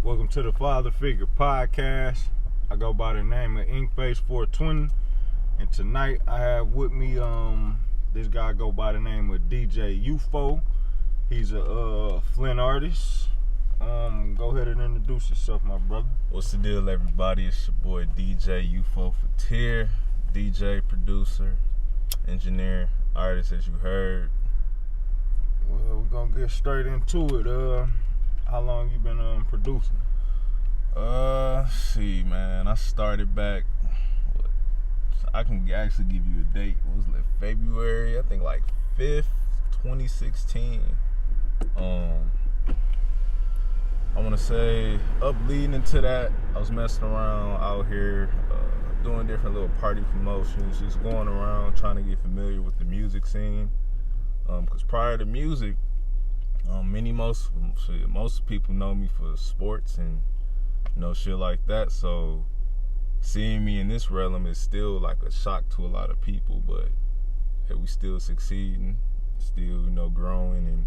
Welcome to the Father Figure Podcast. I go by the name of Inkface420, and tonight I have with me this guy go by the name of DJ Ufo. He's a Flint artist. Go ahead and introduce yourself, my brother. What's the deal, everybody? It's your boy DJ Ufo Fatir, DJ, producer, engineer, artist, as you heard. Well, we're gonna get straight into it. How long you been producing? See, man, I started back. I can actually give you a date. What was it, February? I think like 5th, 2016. I want to say up leading into that, I was messing around out here, doing different little party promotions, just going around trying to get familiar with the music scene. Because prior to music, most people know me for sports and shit like that. So seeing me in this realm is still like a shock to a lot of people, but hey, we still succeeding, still growing, and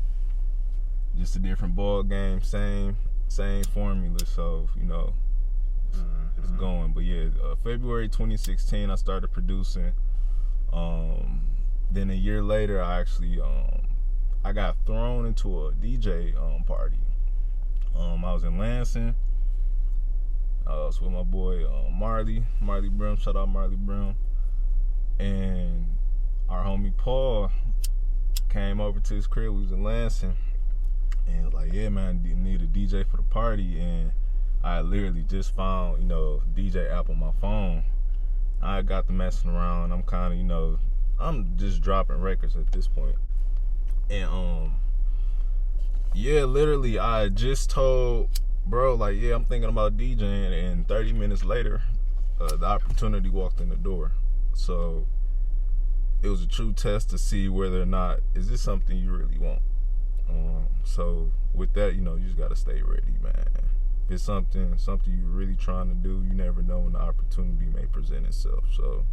just a different ball game, same formula. So it's going. But yeah, February 2016, I started producing. Then a year later, I actually I got thrown into a DJ party. I was in Lansing. I was with my boy Marley Brim. Shout out Marley Brim. And our homie Paul came over to his crib. We was in Lansing, and was like, yeah, man, need a DJ for the party. And I literally just found DJ app on my phone. I got to messing around. I'm kind of I'm just dropping records at this point. And yeah, literally I just told bro, like, yeah, I'm thinking about DJing, and 30 minutes later the opportunity walked in the door. So it was a true test to see whether or not is this something you really want. So with that, you just gotta stay ready, man. If it's something you're really trying to do, you never know when the opportunity may present itself. So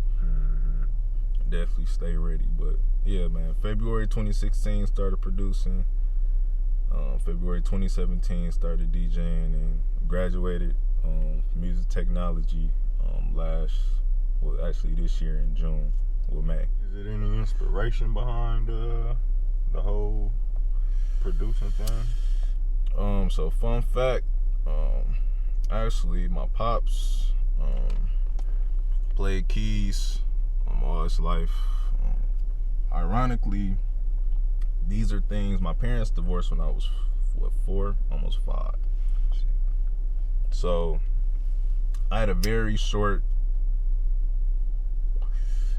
definitely stay ready. But yeah, man, February 2016 started producing. February 2017 started DJing, and graduated music technology actually this year in June with May. Is it any inspiration behind the whole producing thing? So fun fact, actually my pops played keys all his life. Ironically, these are things, my parents divorced when I was 4, almost 5. So I had a very short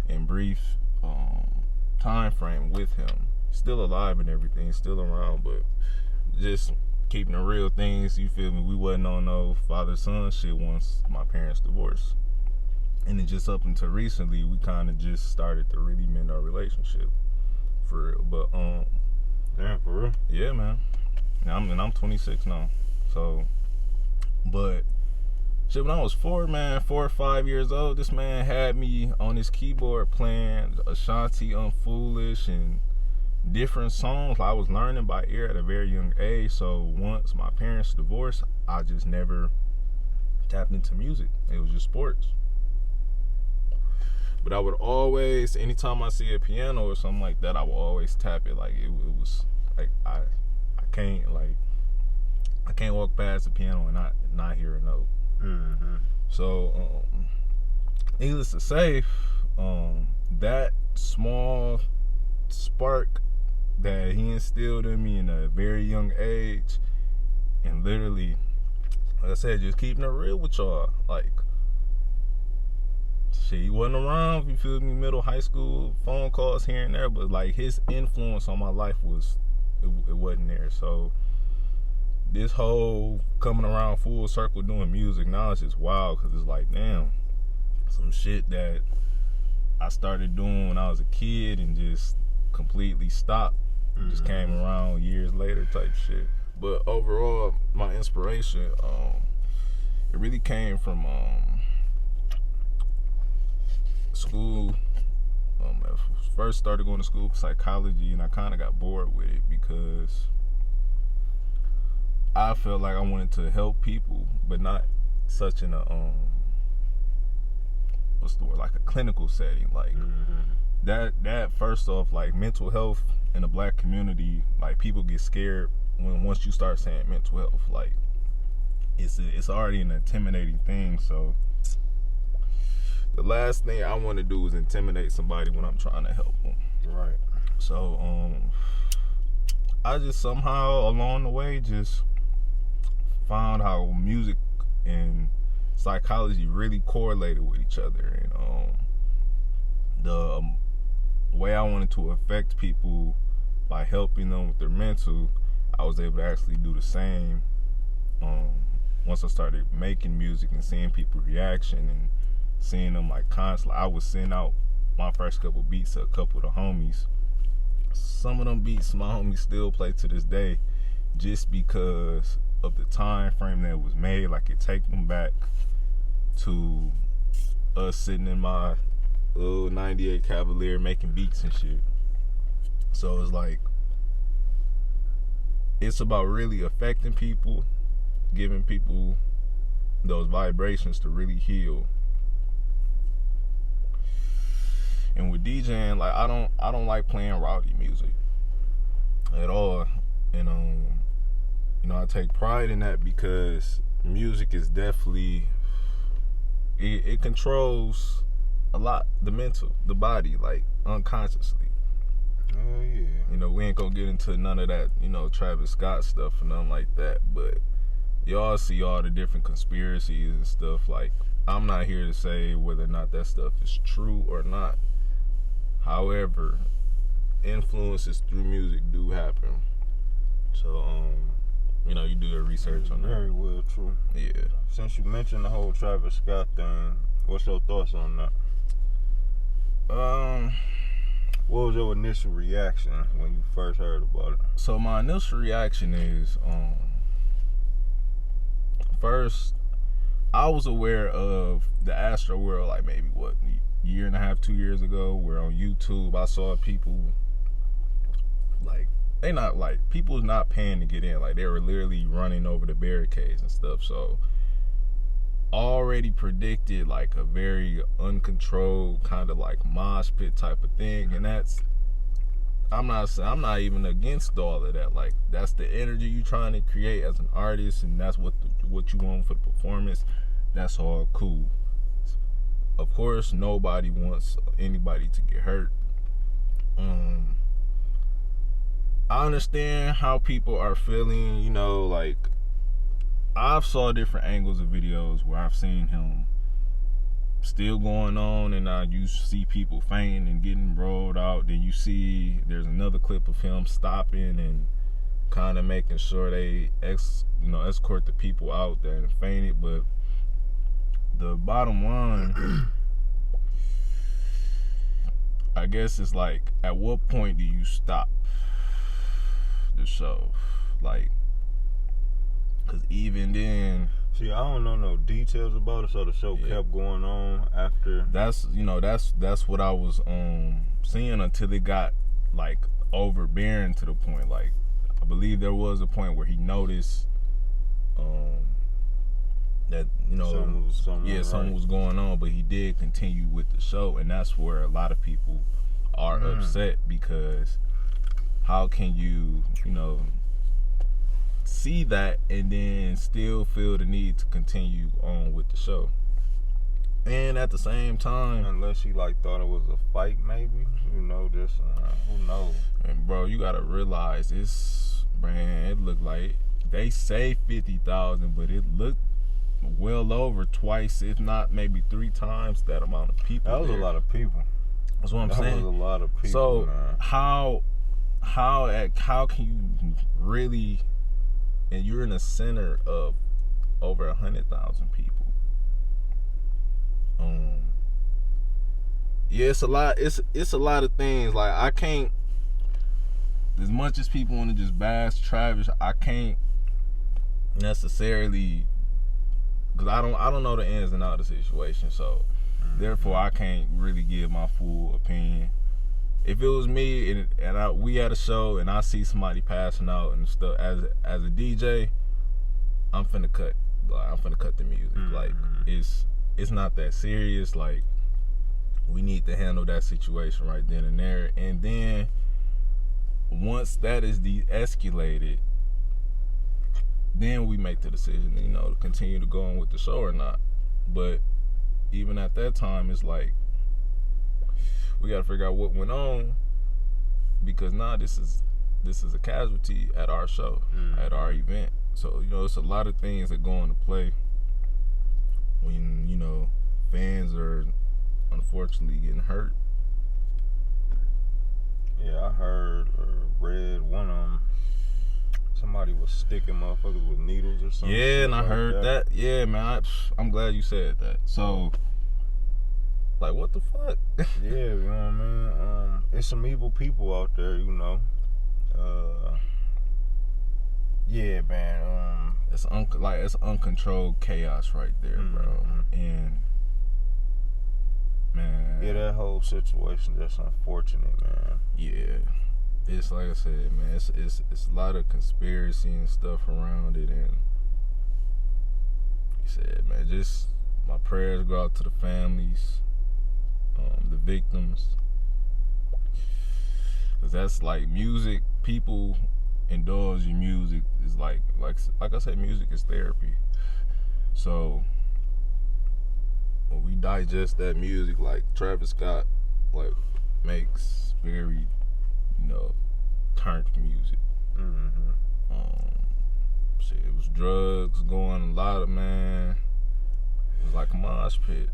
and brief time frame with him. Still alive and everything, still around, but just keeping the real things, you feel me? We wasn't on no father-son shit once my parents divorced. And then just up until recently, we kind of just started to really mend our relationship, for real. But damn, for real? Yeah, man. I'm 26 now. So, but shit, when I was 4 or 5 years old, this man had me on his keyboard playing Ashanti, Unfoolish, and different songs I was learning by ear at a very young age. So once my parents divorced, I just never tapped into music. It was just sports. But I would always, anytime I see a piano or something like that, I would always tap it. Like it was like I can't walk past the piano and not hear a note. So needless to say, that small spark that he instilled in me in a very young age, and literally, like I said, just keeping it real with y'all, like, shit, he wasn't around, you feel me, middle, high school, phone calls here and there, but like his influence on my life it wasn't there. So this whole coming around full circle doing music now is just wild, because it's like, damn, some shit that I started doing when I was a kid and just completely stopped, just came around years later type shit. But overall, my inspiration, it really came from school. I first started going to school for psychology, and I kind of got bored with it because I felt like I wanted to help people, but not such in a what's the word, like a clinical setting. Like that first off, like mental health in the black community, like people get scared once you start saying mental health. Like it's already an intimidating thing. So the last thing I want to do is intimidate somebody when I'm trying to help them. Right. So I just somehow along the way just found how music and psychology really correlated with each other, and the way I wanted to affect people by helping them with their mental, I was able to actually do the same once I started making music and seeing people's reaction and seeing them like constantly. I would send out my first couple beats to a couple of the homies. Some of them beats my homies still play to this day just because of the time frame that it was made. Like it take them back to us sitting in my little 98 Cavalier making beats and shit. So it's like, it's about really affecting people, giving people those vibrations to really heal. And with DJing, like I don't like playing rowdy music at all. And I take pride in that because music is definitely it controls a lot the mental, the body, like unconsciously. Oh yeah. We ain't gonna get into none of that, Travis Scott stuff and nothing like that. But y'all see all the different conspiracies and stuff. Like, I'm not here to say whether or not that stuff is true or not. However, influences through music do happen. So, you do your research on that. Very well true. Yeah. Since you mentioned the whole Travis Scott thing, what's your thoughts on that? What was your initial reaction when you first heard about it? So my initial reaction is, first, I was aware of the Astro World like maybe a year and a half, 2 years ago, where on YouTube I saw people like, people's not paying to get in. Like, they were literally running over the barricades and stuff. So already predicted like a very uncontrolled kind of like mosh pit type of thing. And I'm not even against all of that. Like, that's the energy you trying to create as an artist, and that's what you want for the performance. That's all cool. Of course, nobody wants anybody to get hurt. I understand how people are feeling, like, I've saw different angles of videos where I've seen him still going on, and you see people fainting and getting rolled out. Then you see there's another clip of him stopping and kind of making sure they escort the people out that fainted. But the bottom line, I guess, is like, at what point do you stop the show? Like, because even then, see, I don't know no details about it, so the show kept going on after. That's what I was seeing until it got like overbearing to the point. Like, I believe there was a point where he noticed that something was going on, but he did continue with the show, and that's where a lot of people are upset, because how can you see that and then still feel the need to continue on with the show? And at the same time, unless he thought it was a fight, maybe, just who knows? And bro, you gotta realize it looked like they say 50,000, but it looked well over twice, if not maybe 3 times that amount of people. That was a lot of people. That's what I'm saying. That was a lot of people. So man. how can you really, and you're in the center of over 100,000 people? It's a lot. It's a lot of things. Like, I can't, as much as people want to just bash Travis, I can't necessarily, because I don't know the ins and outs of the situation. So therefore, I can't really give my full opinion. If it was me and we had a show and I see somebody passing out and stuff, as a DJ, I'm finna cut the music. Like, it's not that serious. Like, we need to handle that situation right then and there. And then once that is de-escalated, then we make the decision, you know, to continue to go on with the show or not. But even at that time, it's like, we gotta figure out what went on, because now this is a casualty at our show, at our event. So, you know, it's a lot of things that go into play when, you know, fans are unfortunately getting hurt. Yeah, I heard or read one of them. Somebody was sticking motherfuckers with needles or something. Yeah, and I heard that. Yeah, man, I'm glad you said that. So, like, what the fuck? Yeah, you know what I mean? It's some evil people out there, you know. Yeah, man. It's uncontrolled chaos right there, bro. And man, yeah, that whole situation just unfortunate, man. Yeah, it's like I said, man. It's a lot of conspiracy and stuff around it, and he said, man, just my prayers go out to the families, the victims, because that's like music. People indulge in music is like I said, music is therapy. So when we digest that music, like Travis Scott, like makes very, you know, turned music. Shit, it was drugs going a lot of, man. It was like a mosh pit.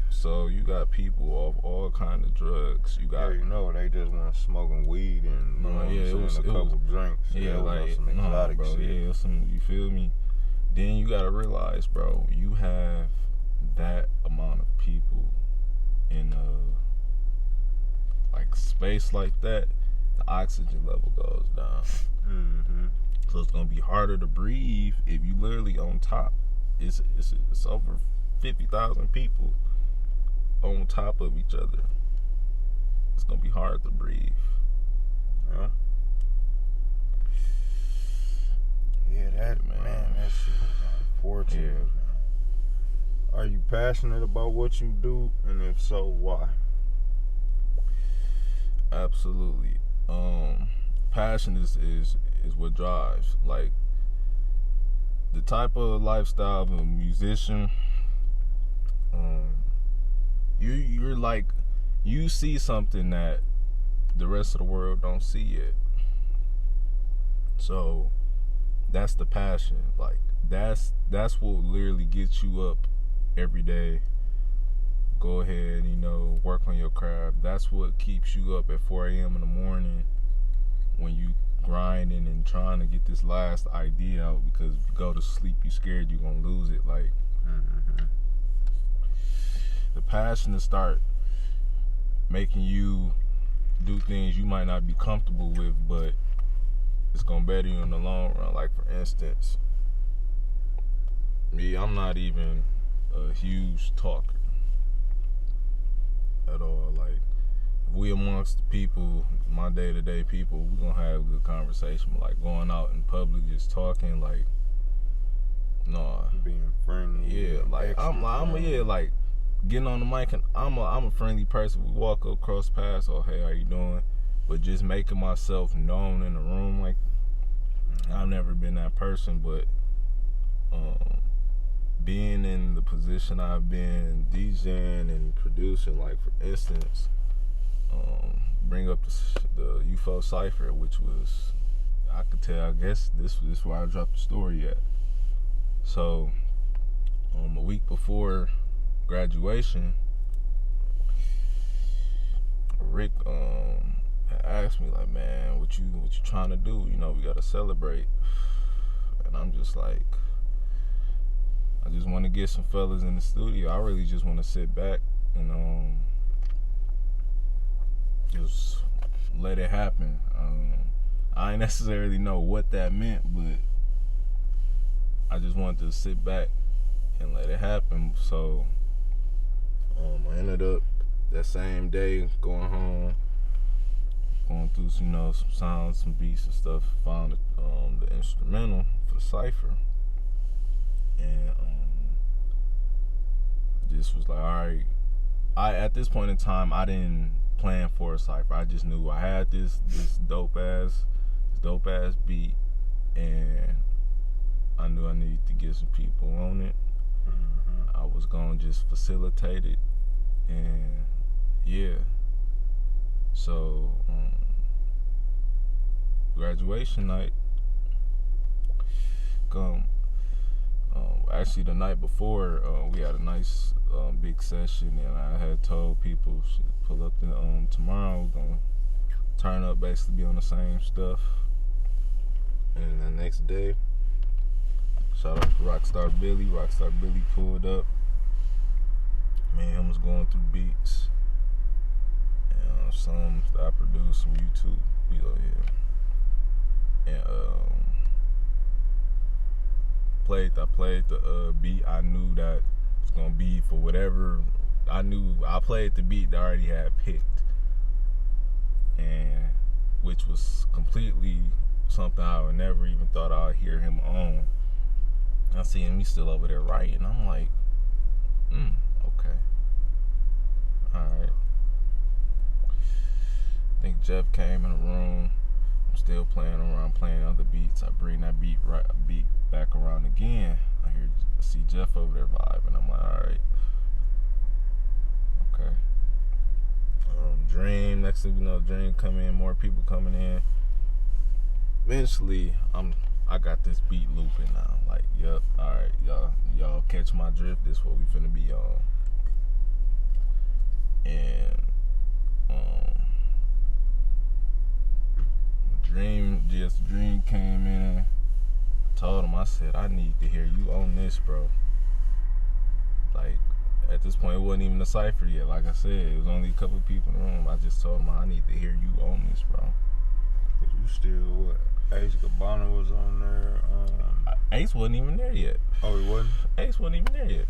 So you got people off all kind of drugs. You got, you know, they just want smoking weed and it was a couple drinks. Yeah, like some exotic bro. Shit. Yeah, some, you feel me? Then you gotta realize, bro, you have that amount of people in like space like that, the oxygen level goes down. So it's gonna be harder to breathe if you literally on top. It's over 50,000 people on top of each other. It's gonna be hard to breathe. Yeah. Yeah, that man, that shit is unfortunate. Yeah. Man. Are you passionate about what you do, and if so, why? Absolutely. Passion is what drives. Like, the type of lifestyle of a musician, you're like, you see something that the rest of the world don't see yet. So that's the passion. Like, that's what literally gets you up every day. Go ahead, you know, work on your craft. That's what keeps you up at 4 a.m. in the morning when you grinding and trying to get this last idea out, because if you go to sleep, you scared you're gonna lose it. Like, the passion to start making you do things you might not be comfortable with, but it's gonna better you in the long run. Like, for instance, me, I'm not even a huge talker at all. Like, if we amongst the people, my day-to-day people, we're gonna have a good conversation. But like, going out in public just talking, like, nah. Being friendly. Yeah, like like getting on the mic, and I'm a friendly person. We walk across paths, oh hey, how you doing? But just making myself known in the room, like, I've never been that person. But being in the position I've been, DJing and producing, like, for instance, bring up the Eupho Cypher, which was, I could tell, I guess this is where I dropped the story at. So a week before graduation, Rick had asked me, like, man, what you trying to do? You know, we gotta celebrate. And I'm just like, I just want to get some fellas in the studio. I really just want to sit back and just let it happen. I ain't necessarily know what that meant, but I just wanted to sit back and let it happen. So I ended up that same day going home, going through some, you know, some sounds, some beats and stuff. Found the instrumental for the cipher. and just was like, all right. At this point in time, I didn't plan for a cipher. I just knew I had this dope ass beat, and I knew I needed to get some people on it. I was gonna just facilitate it, and yeah. So graduation night, actually the night before, we had a nice big session, and I had told people, pull up tomorrow, we're gonna turn up, basically be on the same stuff. And the next day, shout out to Rockstar Billy. Rockstar Billy pulled up. Me and him was going through beats, and some that I produced, some YouTube beat on here, and I played the beat I knew that was gonna be for whatever. I played the beat that I already had picked, and which was completely something I would never even thought I'd hear him on. I see him, he's still over there writing. I'm like, okay, alright. I think Jeff came in the room. I'm still playing around, playing other beats. I bring that beat back around again. I see Jeff over there vibing. I'm like, alright. Okay. Dream, next thing you know, Dream come in, more people coming in. Eventually, I got this beat looping now. Like, yup, alright, y'all catch my drift. This what we finna be on. And Dream came in. Told him, I said, I need to hear you on this, bro. Like, at this point, it wasn't even a cipher yet. Like I said, it was only a couple of people in the room. I just told him, I need to hear you on this, bro. You still what? Ace Cabana was on there. Ace wasn't even there yet. Oh, he wasn't? Ace wasn't even there yet.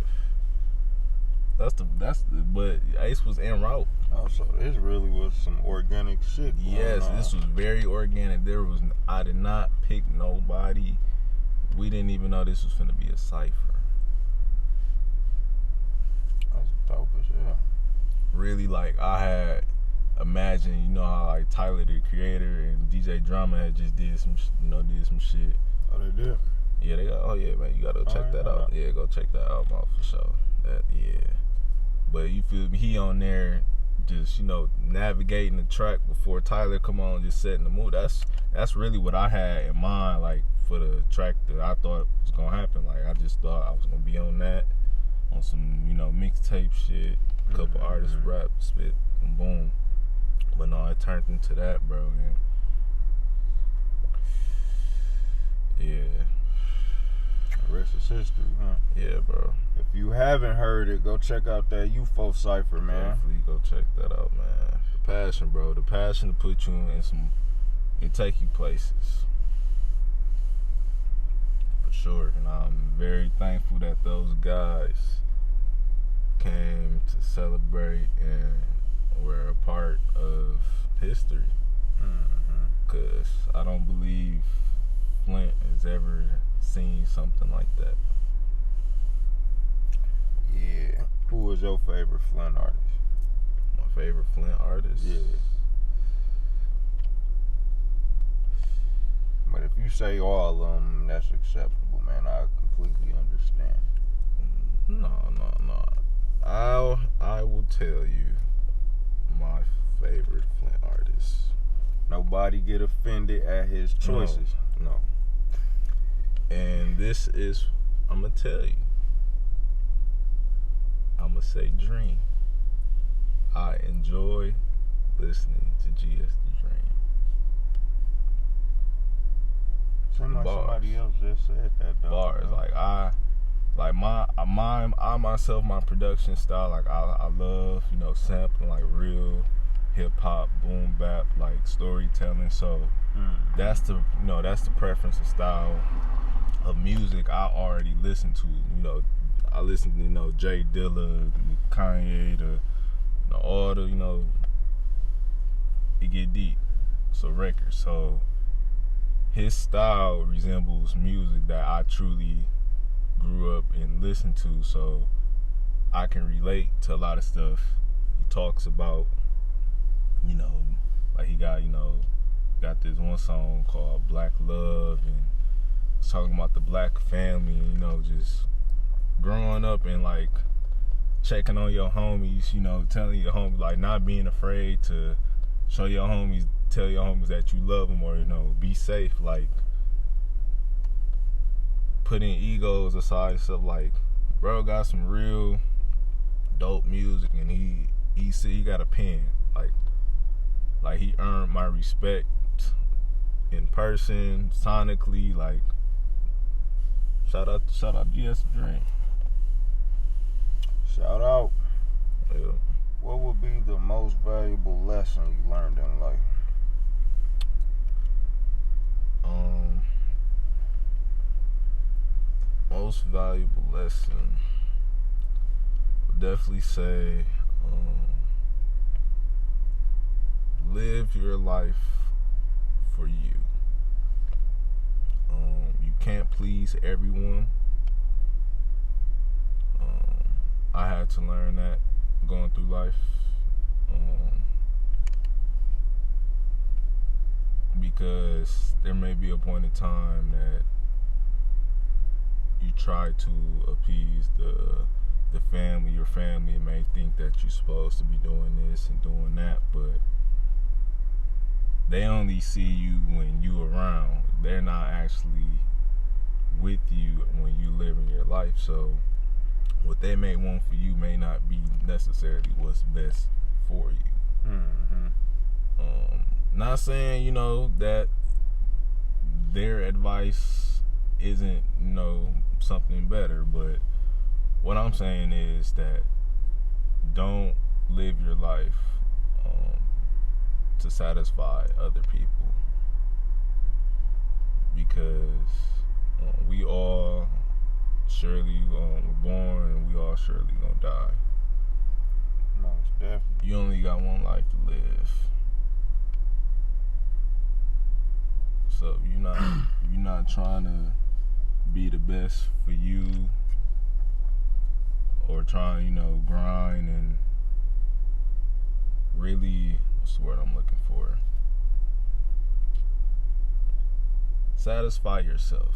But Ace was en route. Oh, so this really was some organic shit. Yes, this was very organic. I did not pick nobody. We didn't even know this was finna be a cipher. That's dope as hell. Really, like, I had imagined, you know how like Tyler the Creator and DJ Drama had just did some shit. Oh, they did? Yeah, they got. Oh yeah, man, you gotta check that out. Yeah, go check that album out for sure. Yeah. But you feel me? He on there, just navigating the track before Tyler come on, just setting the mood. That's really what I had in mind, like for the track that I thought was gonna happen. Like I just thought I was gonna be on that, on some mixtape shit, a couple artists rap, spit, and boom. But no, it turned into that, bro. And yeah. The rest is history, huh? Yeah, bro. If you haven't heard it, go check out that Eupho cipher, man. Definitely go check that out, man. The passion, bro. The passion to put you in and take you places. For sure. And I'm very thankful that those guys came to celebrate and were a part of history. Because I don't believe Flint has ever seen something like that. Yeah. Who was your favorite Flint artist? My favorite Flint artist? Yeah. But if you say all of them, that's acceptable, man. I completely understand. No. I will tell you my favorite Flint artist. Nobody get offended at his choices. No. And this is, I'm going to tell you. I'm going to say Dream. I enjoy listening to GS the Dream. Seems like somebody else just said that, though. Bars. Like, I myself, my production style, like, I love, sampling, like, real hip-hop, boom bap, like, storytelling. So, that's the preference and style of music I already listen to. I listen to, Jay Dilla, Kanye, all the, it get deep. So records. So his style resembles music that I truly grew up and listened to, so I can relate to a lot of stuff he talks about. You know, like he got this one song called Black Love, and it's talking about the black family, and, you know, just growing up and like checking on your homies, you know, telling your homies, like not being afraid to tell your homies that you love them, or, you know, be safe, like putting egos aside, stuff. Like, bro got some real dope music, and he got a pen, like he earned my respect in person, sonically. Like, shout out GS Drink. Shout out. Yeah. What would be the most valuable lesson you learned in life? Most valuable lesson, I would definitely say, live your life for you. You can't please everyone. I had to learn that going through life. Because there may be a point in time that you try to appease the family. Your family may think that you're supposed to be doing this and doing that, but they only see you when you around. They're not actually with you when you living your life. So what they may want for you may not be necessarily what's best for you. Mm-hmm. Not saying, you know, that their advice isn't, you know, something better, but what I'm saying is that don't live your life to satisfy other people, because we all surely we're born, and we all surely gonna die. Most definitely. You only got one life to live, so you're not trying to be the best for you, or trying, you know, grind and really, what's the word I'm looking for? Satisfy yourself.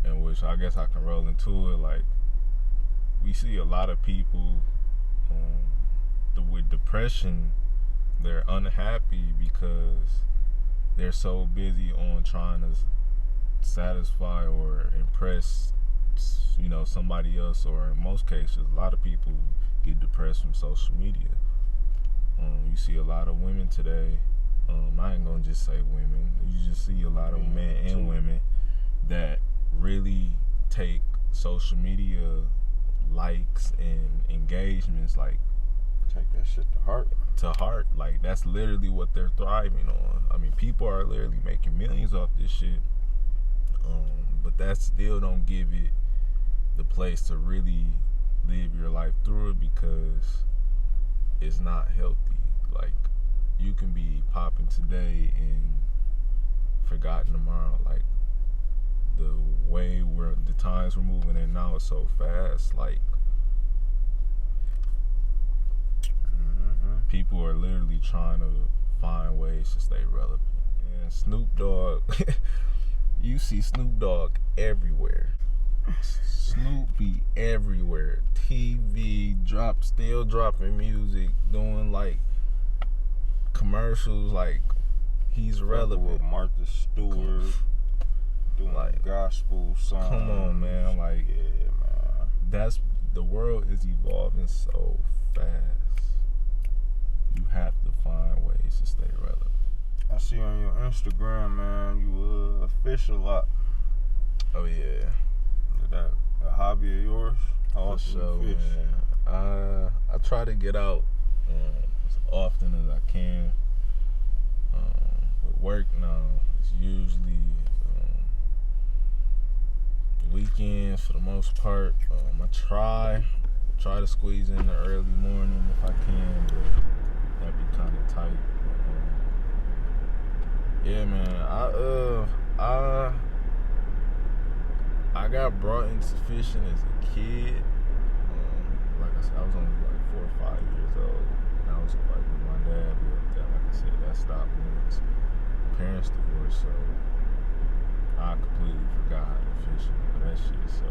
And which I guess I can roll into it. Like, we see a lot of people with depression. They're unhappy because they're so busy on trying to satisfy or impress, you know, somebody else, or in most cases, a lot of people get depressed from social media. You see a lot of women today. I ain't gonna just say women. You just see a lot of men and women that really take social media likes and engagements, like, take that shit to heart. Like, that's literally what they're thriving on. I mean, people are literally making millions off this shit. But that still don't give it the place to really live your life through it, because it's not healthy. Like, you can be popping today and forgotten tomorrow. Like, the way the times we're moving in now is so fast. Like, people are literally trying to find ways to stay relevant. And Snoop Dogg, you see Snoop Dogg everywhere. Snoop be everywhere. TV, still dropping music, doing like commercials, like he's relevant. With Martha Stewart, doing like gospel songs. Come on, man. Like, yeah, man. The world is evolving so fast. You have to find ways to stay relevant. I see on your Instagram, man, you fish a lot. Oh yeah. Is that a hobby of yours? How often you fish? Man. I try to get out as often as I can. With work now, it's usually weekends for the most part. I try to squeeze in the early morning if I can, but that'd be kind of tight. Yeah, man. I got brought into fishing as a kid. Like I said, I was only like 4 or 5 years old. And I was like with my dad, but that, like I said, that stopped once parents divorced, so I completely forgot how to fish and all that shit. So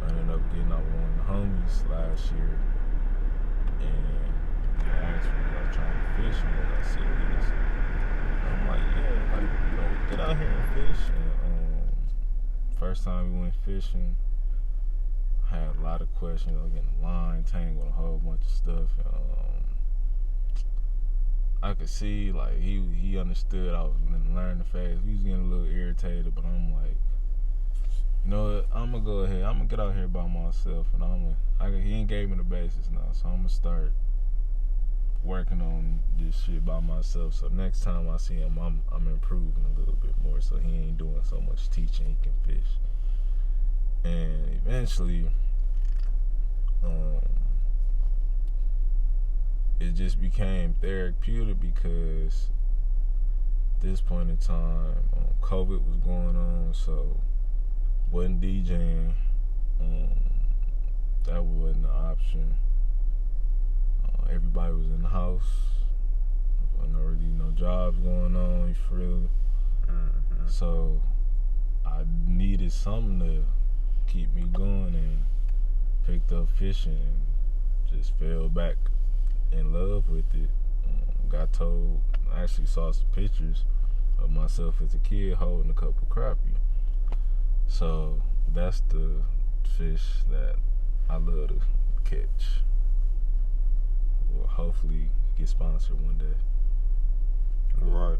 I ended up getting out with one of the homies last year, and he asked me if I was trying to fish, and I said yes. I'm like, yeah, like, you know, get out here and fish. And first time we went fishing, I had a lot of questions. I was getting a line tangled, a whole bunch of stuff. I could see, like, he understood I was learning fast. He was getting a little irritated, but I'm like, you know what, I'm gonna go ahead. I'm gonna get out here by myself, and he ain't gave me the basis now, so I'm gonna start working on this shit by myself. So next time I see him, I'm improving a little bit more, so he ain't doing so much teaching. He can fish, and eventually, it just became therapeutic because at this point in time, COVID was going on, so wasn't DJing. That wasn't an option. Everybody was in the house. There wasn't already no jobs going on, you feel? Mm-hmm. So I needed something to keep me going, and picked up fishing and just fell back in love with it. I actually saw some pictures of myself as a kid holding a couple crappie. So that's the fish that I love to catch. Or hopefully get sponsored one day. Right.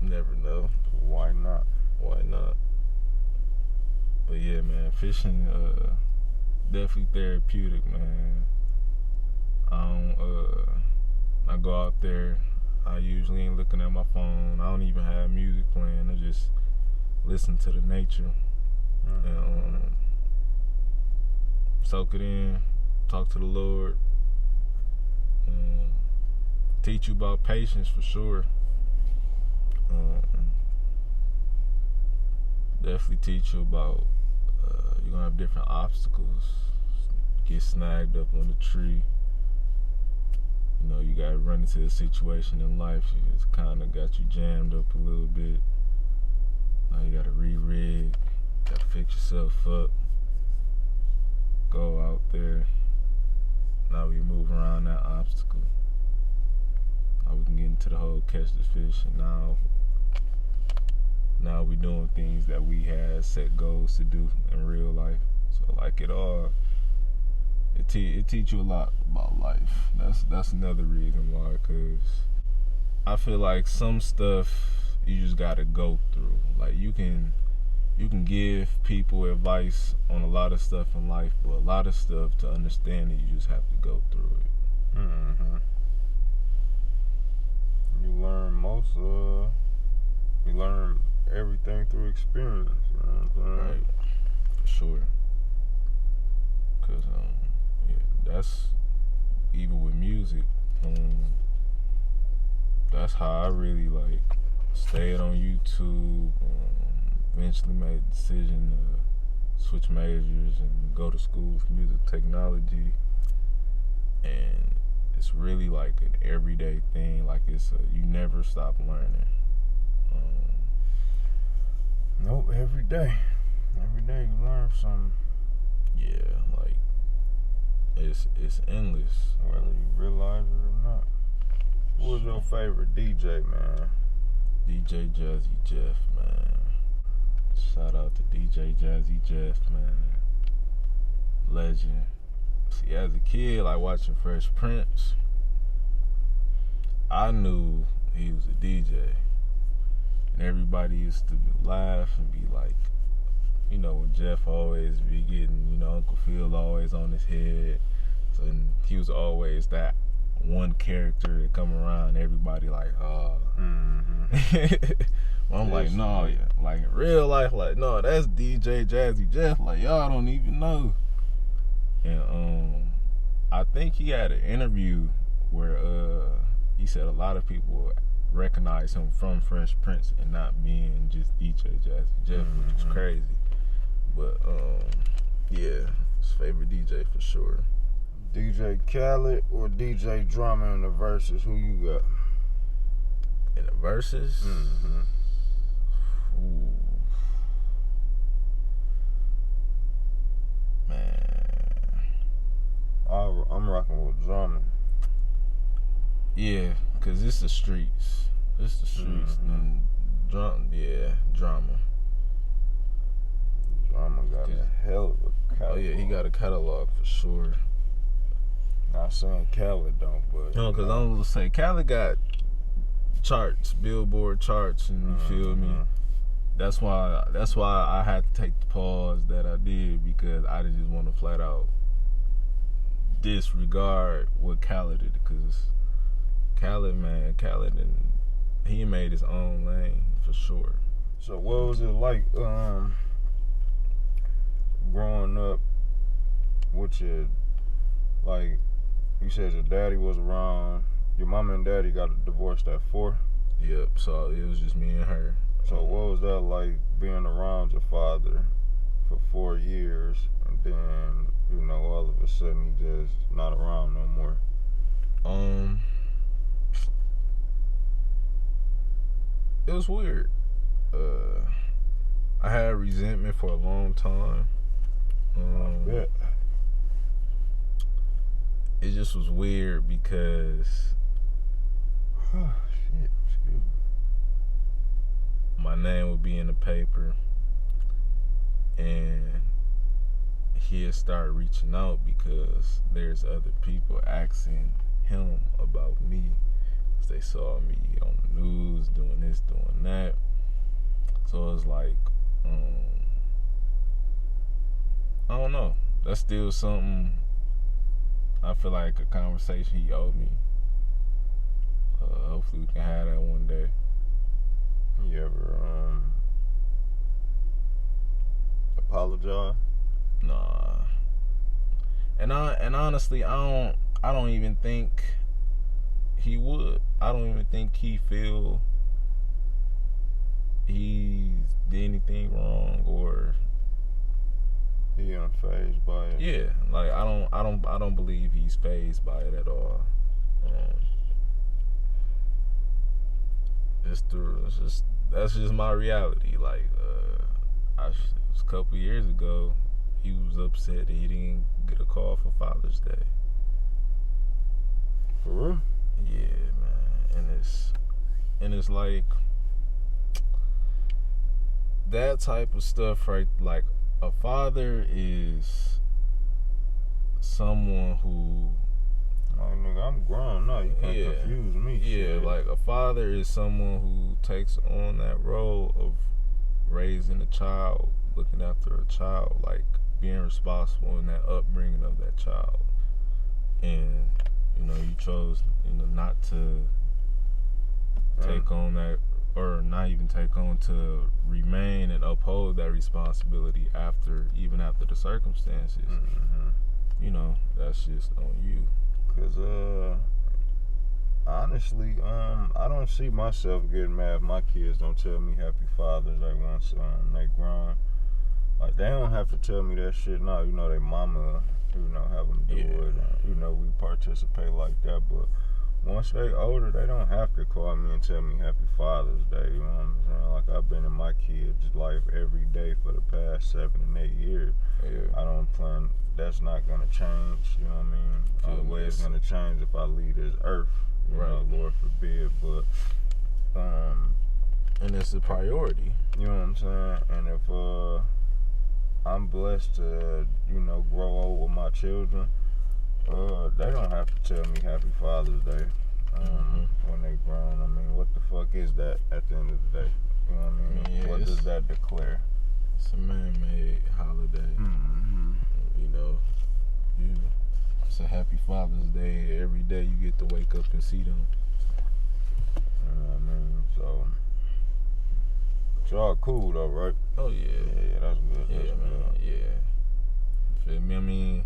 Never know. Why not? Why not? But yeah, man, fishing definitely therapeutic, man. I go out there, I usually ain't looking at my phone. I don't even have music playing. I just listen to the nature and soak it in, talk to the Lord, teach you about patience for sure. Definitely teach you about you're gonna have different obstacles, get snagged up on the tree. You know, you gotta run into a situation in life, it's kinda got you jammed up a little bit. Now you gotta re-rig, gotta fix yourself up, go out there. Now we move around that obstacle. Now we can get into the whole catch the fish, and now we doing things that we had set goals to do in real life. So like it teach you a lot about life. That's another reason why, cause I feel like some stuff you just gotta go through. Like you can give people advice on a lot of stuff in life, but a lot of stuff to understand it, you just have to go through it. Mm-hmm. You learn everything through experience. You know what I'm saying? Right, for sure. Cause yeah, that's even with music. That's how I really like stayed on YouTube. Eventually made the decision to switch majors and go to school for music technology. And it's really like an everyday thing. Like you never stop learning. Nope, every day. Every day you learn something. Yeah, like it's endless. Whether you realize it or not. Who was your favorite DJ, man? DJ Jazzy Jeff, man. Shout out to DJ Jazzy Jeff, man. Legend. See, as a kid, like watching Fresh Prince, I knew he was a DJ. And everybody used to laugh and be like, you know, when Jeff always be getting, you know, Uncle Phil always on his head. So and he was always that one character that come around, everybody like, oh. Mm-hmm. Well, I'm like, no, yeah. Like in real life, like, no, that's DJ Jazzy Jeff. Like, y'all don't even know. And I think he had an interview where he said a lot of people recognize him from Fresh Prince and not being just DJ Jazzy Jeff, which is crazy. But yeah, his favorite DJ for sure. DJ Khaled or DJ Drama in the verses? Who you got? In the verses? Ooh. Man. I'm rocking with Drama. Yeah, because it's the streets. It's the streets. Drama. Drama got a hell of a catalog. Oh, yeah, he got a catalog for sure. Not saying Khaled don't, but... No, because I'm going to say, Khaled got charts, Billboard charts, and you feel me? That's why I had to take the pause that I did, because I didn't just want to flat out disregard what Khaled did, because Khaled, and he made his own lane for sure. So what was it like growing up with your, like, you said your daddy was around, your mama and daddy got divorced at 4? Yep, so it was just me and her. So what was that like, being around your father for 4 years, and then, you know, all of a sudden he just not around no more? It was weird. I had resentment for a long time. I bet. It just was weird because shit, excuse me. My name would be in the paper, and he'd start reaching out because there's other people asking him about me. They saw me on the news doing this, doing that. So it's like, I don't know. That's still something I feel like a conversation he owed me. Hopefully we can have that one day. You ever apologize? Nah. And honestly, I don't even think he would. I don't even think he feel he did anything wrong or he unfazed by it. Yeah, like I don't believe he's fazed by it at all. That's just my reality. Like it was a couple years ago, he was upset that he didn't get a call for Father's Day. For real? Yeah, man. And it's like that type of stuff, right? Like, a father is someone who, like, nigga, I'm grown now. You can't confuse me. Yeah, shit. Like, a father is someone who takes on that role of raising a child, looking after a child, like being responsible in that upbringing of that child. And you chose, not to take on that, or not even take on, to remain and uphold that responsibility even after the circumstances. That's just on you. Cause honestly, I don't see myself getting mad if my kids don't tell me Happy Father's Day once they grown. Like, they don't have to tell me that shit now. They mama, have them do it. We participate like that. But once they older, they don't have to call me and tell me Happy Father's Day. You know what I'm saying? Like, I've been in my kids' life every day for the past 7 and 8 years. Yeah. I don't plan. That's not gonna change. You know what I mean? The only way it's gonna change if I leave this earth. Lord forbid. But and it's a priority. You know what I'm saying? And if I'm blessed to, grow old with my children, they don't have to tell me Happy Father's Day when they grown. I mean, what the fuck is that at the end of the day? You know what I mean? What does that declare? It's a man-made holiday. It's a Happy Father's Day. Every day you get to wake up and see them. You know what I mean? So, y'all cool though, right? Oh yeah. Yeah, that's good. Yeah, that's man. good. Yeah. Feel me? I mean,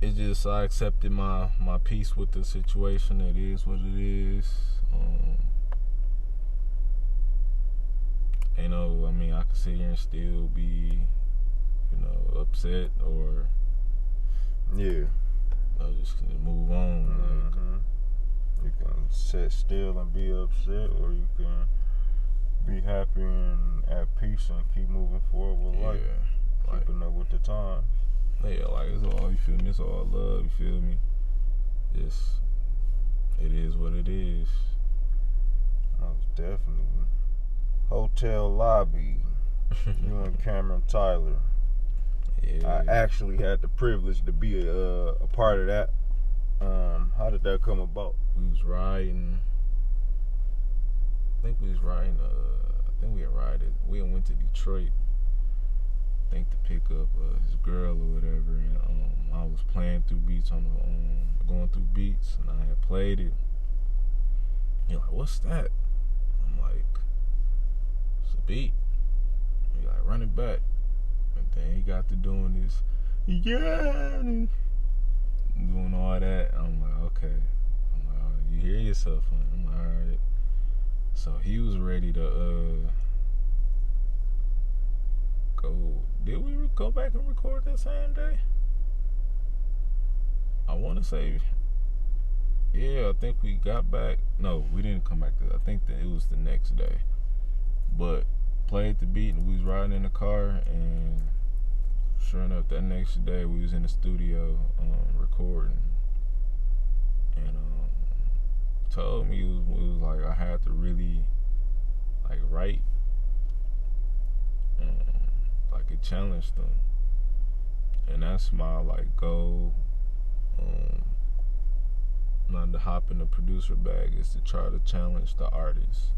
it's just I accepted my peace with the situation. It is what it is. You know, I mean, I could sit here and still be, you know, upset or Yeah. I just move on. Mm-hmm. You can sit still and be upset, or you can be happy and at peace and keep moving forward with life. Keeping up with the times. Yeah, like it's all, you feel me? It's all love, you feel me? It is what it is. Most definitely. Hotel lobby. You and Cameron Tyler. Yeah. I actually had the privilege to be a part of that. How did that come about? We was riding. I think we had riding. We went to Detroit. I think to pick up his girl or whatever, and I was playing through beats on the going through beats, and I had played it. You're like, what's that? I'm like, it's a beat. He like, run it back. And then he got to doing this, doing all that. I'm like, okay. I'm like, oh, you hear yourself, huh? I'm like, all right. So he was ready to go. Did we go back and record that same day? I want to say, yeah, I think we got back. No, we didn't come back. I think that it was the next day. But played the beat and we was riding in the car, and sure enough, that next day we was in the studio recording, and told me it was like I had to really like write, like it challenged them, and that's my like goal. Not to hop in the producer bag, is to try to challenge the artist.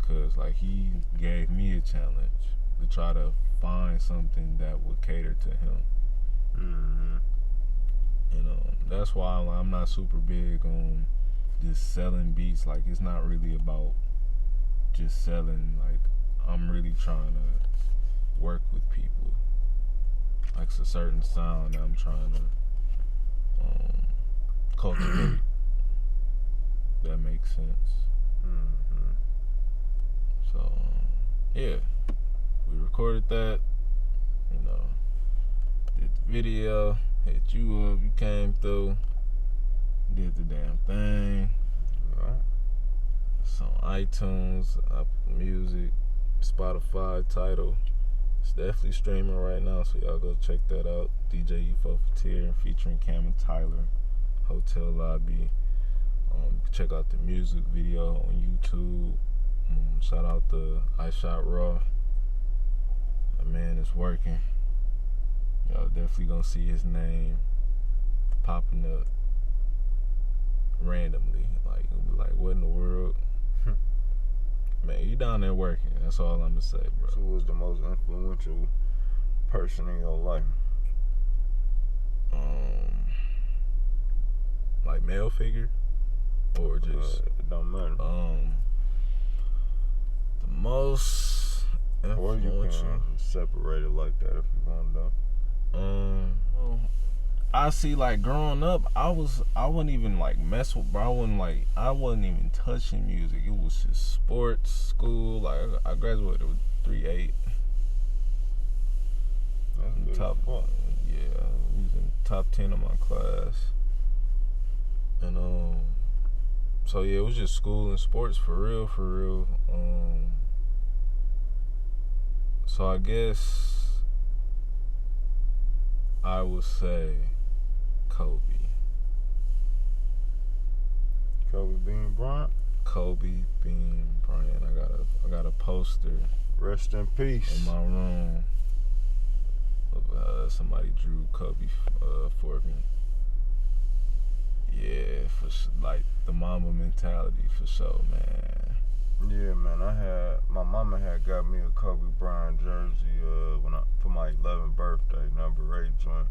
Cause like he gave me a challenge to try to find something that would cater to him. Mm-hmm. And that's why I'm not super big on just selling beats. Like it's not really about just selling. Like I'm really trying to work with people. Like it's a certain sound that I'm trying to cultivate. That makes sense. Mm-hmm. So yeah, we recorded that. You know, did the video. Hit you up. You came through. Did the damn thing. Yeah. It's on iTunes, Apple Music, Spotify, Tidal. It's definitely streaming right now, so y'all go check that out. DJ Ufo Fatir featuring Cameron Tyler, Hotel Lobby. Check out the music video on YouTube. Shout out to I Shot Raw. That man is working. Y'all definitely gonna see his name popping up randomly. Like, you'll be like, what in the world? Man, you down there working. That's all I'm gonna say, bro. Who was the most influential person in your life? Like male figure, or just it don't matter. The most influential. Or you can separate it like that if you want to. Well, I see, like growing up, I wouldn't even like mess with, bro. I wasn't even touching music. It was just sports, school. Like I graduated with 3.8. That's good. Top, yeah, I was in top 10 of my class, and so yeah, it was just school and sports for real. So I guess I would say Kobe. Kobe Bean Bryant. Kobe Bean Bryant. I got a poster. Rest in peace. In my room. Of somebody drew Kobe for me. Yeah, like the Mamba mentality for sure, man. Yeah, man. My mama had got me a Kobe Bryant jersey for my 11th birthday, number 8 joint.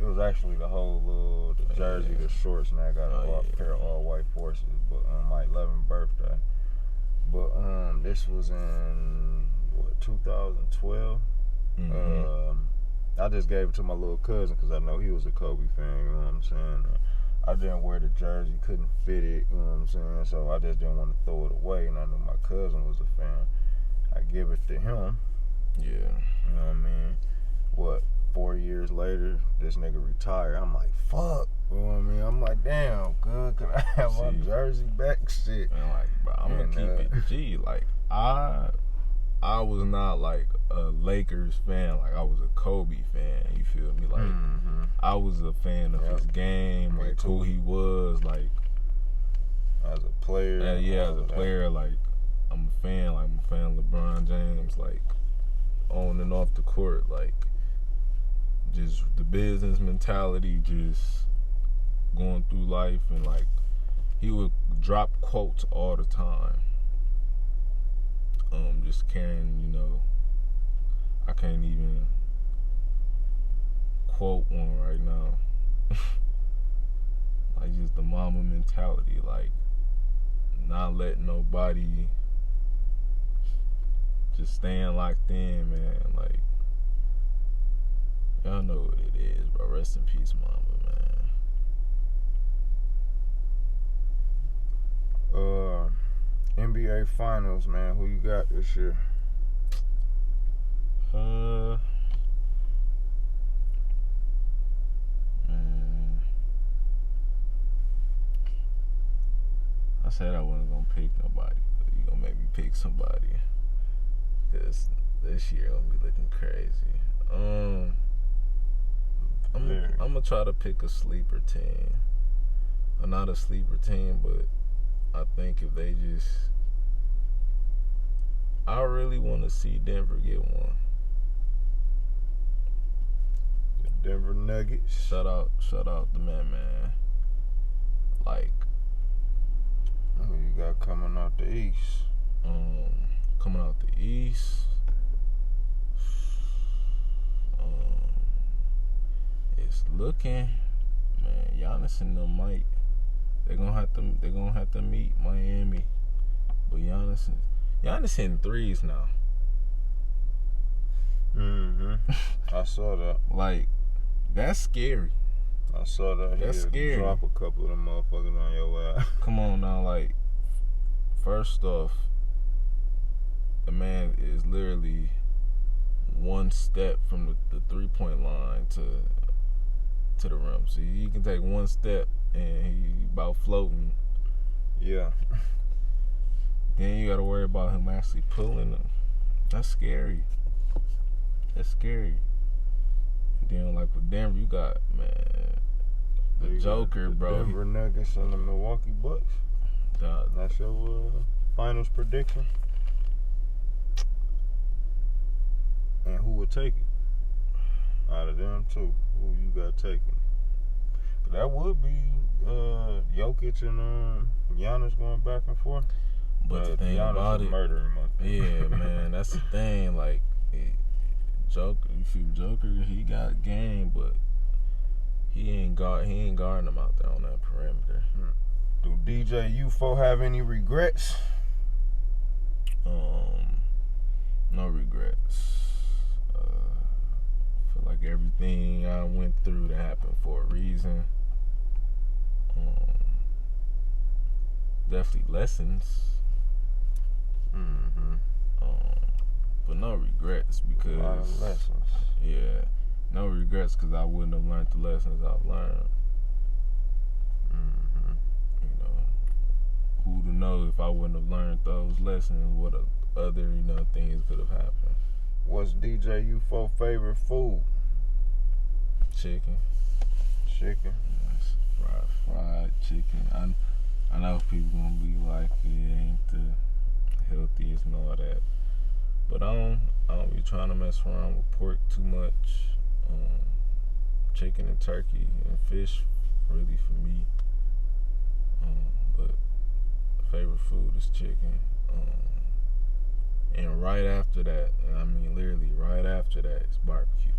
It was actually the whole the jersey, the shorts, and I got a pair of all white forces. But my 11th birthday. But this was in 2012. Mm-hmm. I just gave it to my little cousin because I know he was a Kobe fan. You know what I'm saying? I didn't wear the jersey, couldn't fit it, you know what I'm saying? So I just didn't want to throw it away, and I knew my cousin was a fan. I give it to him. Yeah. You know what I mean? What, 4 years later, this nigga retired. I'm like, fuck. You know what I mean? I'm like, damn, good. Can I have my jersey back? Shit. And like, bro, I'm gonna keep it G. Like, I was not like a Lakers fan. Like, I was a Kobe fan. You feel me? Like, I was a fan of his game, like who he was, like as a player. As a player, like I'm a fan. Like, I'm a fan of LeBron James. Like, on and off the court, like just the business mentality, just going through life, and like he would drop quotes all the time. Just carrying, you know, I can't even quote one right now. Like, just the mama mentality, like not letting nobody, just staying locked in, man. Like, y'all know what it is, bro. Rest in peace, mama, man. NBA Finals, man. Who you got this year? Man, I said I wasn't gonna pick nobody, but you gonna make me pick somebody, cause this year gonna be looking crazy. I'm gonna try to pick a sleeper team. Or not a sleeper team, but I think if they just, I really want to see Denver get one. The Denver Nuggets. Shout out the man. Like, who you got coming out the East? Coming out the East. It's looking, man. Giannis and them might. They're gonna have to meet Miami, but Giannis hitting threes now. I saw that. Like, that's scary. I saw that. That's scary. Drop a couple of them motherfuckers on your ass. Come on now, like, first off, the man is literally one step from the 3-point line to the rim. So he can take one step and he about floating. Yeah. Then you gotta worry about him actually pulling them. That's scary. That's scary. And then, like, with Denver, you got, man, the Joker, bro. Denver Nuggets and the Milwaukee Bucks. That's your finals prediction. And who would take it? Out of them two, who you got taking? That would be Jokic and Giannis going back and forth. But the thing Giannis about it, murdering yeah, man, that's the thing. Like, Joker, he got game, but he ain't guarding them out there on that perimeter. Do DJ Ufo have any regrets? No regrets. Feel like everything I went through that happened for a reason. Definitely lessons. But no regrets, because a lot of lessons. Yeah, no regrets, because I wouldn't have learned the lessons I've learned. You know, who'd have known if I wouldn't have learned those lessons, what other things could have happened. What's DJ Ufo favorite food? Chicken. Chicken. Yes, fried chicken. I know people gonna be like, it ain't the healthiest and all that, but I don't be trying to mess around with pork too much. Chicken and turkey and fish, really, for me. But favorite food is chicken. And right after that, and I mean literally right after that, is barbecue.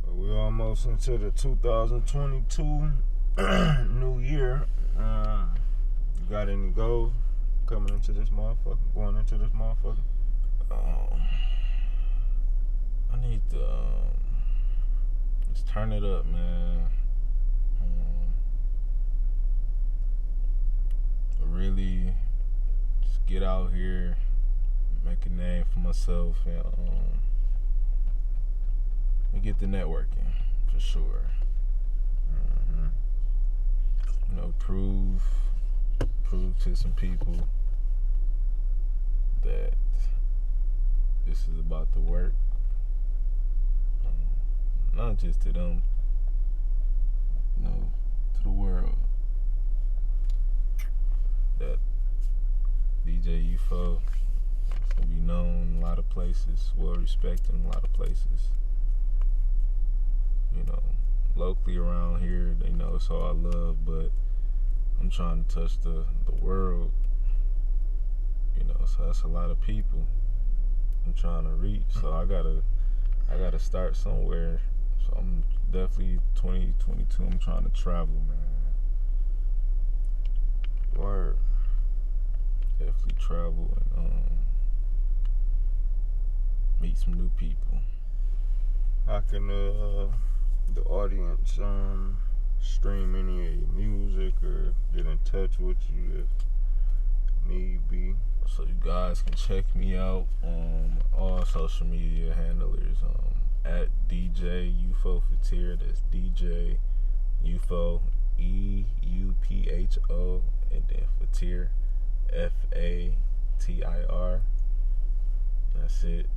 We're almost into the 2022 new year. You got any goals coming into this motherfucker? Going into this motherfucker? I need to just turn it up, man. really just get out here, make a name for myself, and get the networking for sure. You know, prove to some people that this is about the work. Not just to them, you know, to the world. That DJ Ufo will be known in a lot of places, well respected in a lot of places. You know, locally around here, they know it's all I love, but I'm trying to touch the world. You know, so that's a lot of people I'm trying to reach. So I gotta start somewhere. So I'm definitely 2022. I'm trying to travel, man. Word. Definitely travel and meet some new people. How can the audience stream any of your music or get in touch with you if need be? So you guys can check me out on all social media handlers at DJ Ufo Fatir. That's DJ Ufo EUPHO and then Fatir FATIR. That's it.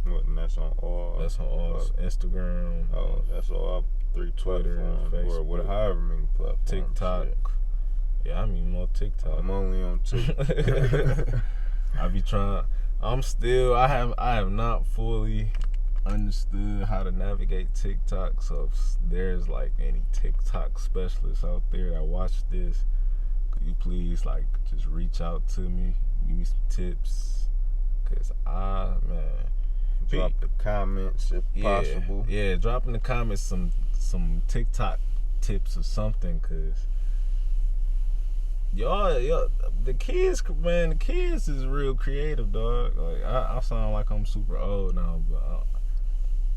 What, and that's on all? That's on all Instagram. Oh, that's all 3 Twitter, platforms, or what, Facebook, however many platforms. TikTok. Shit. Yeah, I'm even on TikTok. I'm only on TikTok. I be trying. I have not fully understood how to navigate TikTok. So if there's like any TikTok specialists out there that watch this, could you please like just reach out to me, give me some tips, cause drop the comments if possible. Yeah, drop in the comments some TikTok tips or something, cause y'all, the kids is real creative, dog. Like I sound like I'm super old now, but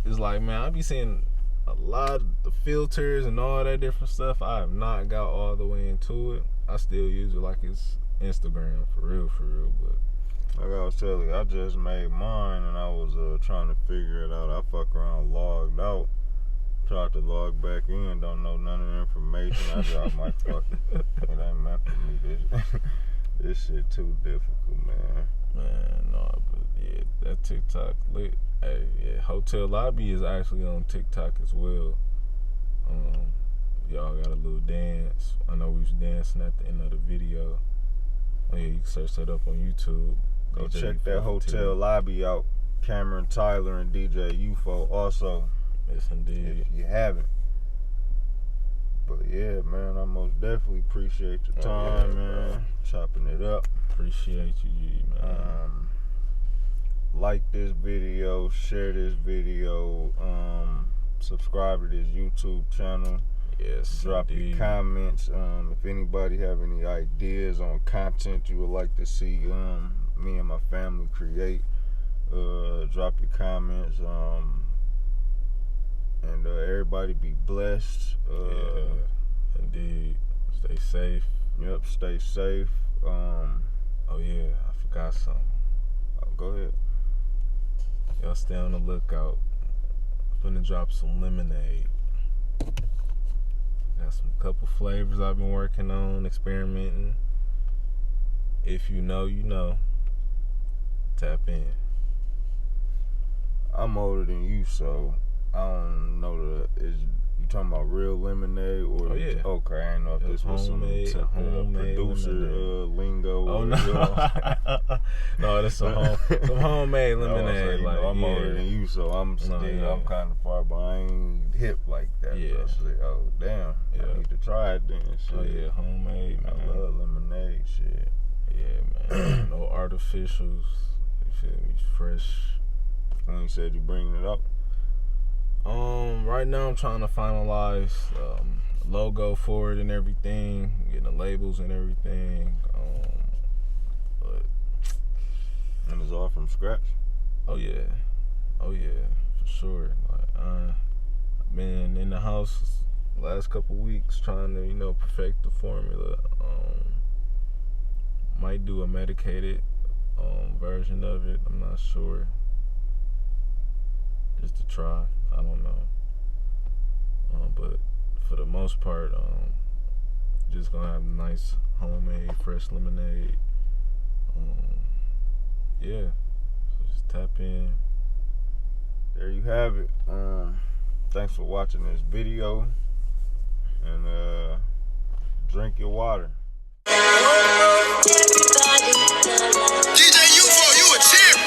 it's like, man, I be seeing a lot of the filters and all that different stuff. I have not got all the way into it. I still use it like it's Instagram for real, but. Like I was telling you, I just made mine and I was trying to figure it out. I fuck around, logged out, tried to log back in, don't know none of the information. I dropped my fucking, it ain't meant for me. This shit too difficult, man. Man, no, but yeah, that TikTok lit. Hey, yeah, Hotel Lobby is actually on TikTok as well. Y'all got a little dance. I know we was dancing at the end of the video. Oh yeah, you can search that up on YouTube. Go check that Hotel Lobby out. Cameron Tyler and DJ Ufo also. Yes, indeed. If you haven't. But yeah, man, I most definitely appreciate your time, man. Bro. Chopping it up. Appreciate you, G, man. Like this video, share this video, subscribe to this YouTube channel. Yes, drop indeed. Your comments. If anybody have any ideas on content you would like to see me and my family create, drop your comments. And everybody be blessed. Yeah, indeed. Stay safe. Yep, stay safe. Oh yeah, I forgot something. Oh, go ahead. Y'all stay on the lookout. I'm finna drop some lemonade. Got some couple flavors I've been working on, experimenting. If you know, you know. Tap in. I'm older than you, so I don't know you talking about real lemonade or? Oh yeah. Okay, I didn't know if this was some producer lingo. Oh no, no, that's some homemade lemonade. No, like, I'm older than you, so I'm I'm kind of far behind, hip like that. Yeah. So oh damn, I need to try it then. Shit. Oh yeah, homemade. Man. I love lemonade. Shit. Yeah, man. No artificials. You feel me? Fresh. When you said you bringing it up. Right now I'm trying to finalize logo for it and everything, getting the labels and everything. But and it's all from scratch. Oh yeah, for sure. Like I've been in the house last couple weeks trying to perfect the format. might do a medicated version of it. I'm not sure. Just to try. I don't know. But for the most part, just gonna have nice homemade fresh lemonade. Yeah. So just tap in. There you have it. Thanks for watching this video. And drink your water. DJ Ufo, you a champ.